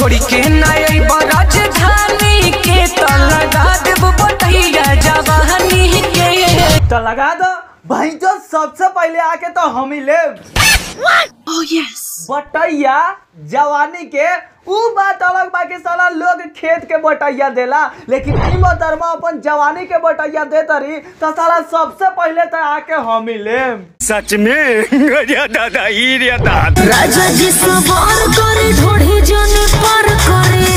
छोड़ी के नई राजधानी के तो लगा देब बटैया जवानी के। तो लगा दो भाई, जो सबसे पहले आके तो हम ही ले बटैया जवानी के। ऊ बात अलग बा कि साला लोग खेत के बटैया देला, लेकिन ई मोहतरमा अपन जवानी के बटैया देता रही तो साला सबसे पहले तो आके हम ही ले। सच में दादा ही रे दादा राजा जी सवार करे ढोढ़े जने पर करे।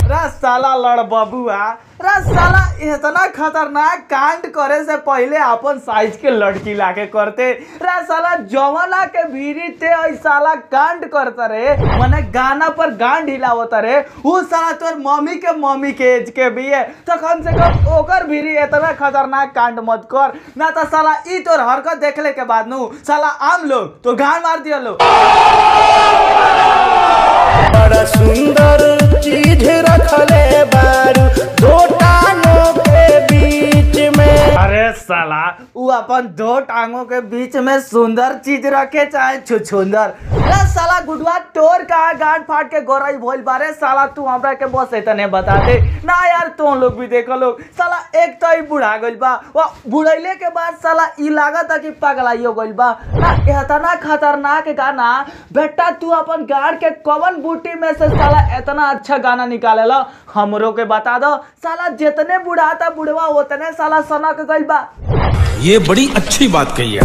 रा साला लड़ बबुआ, रा साला इतना खतरनाक कांड करे से पहले अपन साइज के लड़की लाके करते। रा साला जवाना के भीरी ते साला कांड करता रे, मने गाना पर गांड हिलावता रे। वो साला तोर मम्मी के एज के भी है, तो कम से कम ओकर भीरी इतना खतरनाक कांड मत कर ना। तो साला ई तोर हरकत देखले के बाद नु साला आम लोग तो गान मार दिया लो। बड़ा सुंदर चीज रखले बारू दो टांगों के बीच में। अरे साला वो अपन दो टांगों के बीच में सुंदर चीज रखे चाहे छुछुंदर। साला गुडवा तोर का गांड फाट के गोराई भोल बारे। साला तू हमरा के बस इतने बता दे ना यार, तो लोग भी देखो लोग। साला एक तो ही बुढ़ा गइल बा, वो बुढ़ैले के बाद साला ई लागत कि पगलाइयो गइल बा ना। इतना खतरनाक गाना बेटा तू अपन गाड़ के कवन बूटी में से साला इतना अच्छा गाना निकालेला, हमरो के बता दो। साला जितने बुढ़ाता बुढ़वा उतने साला सनक गइल बा। ये बड़ी अच्छी बात कही है।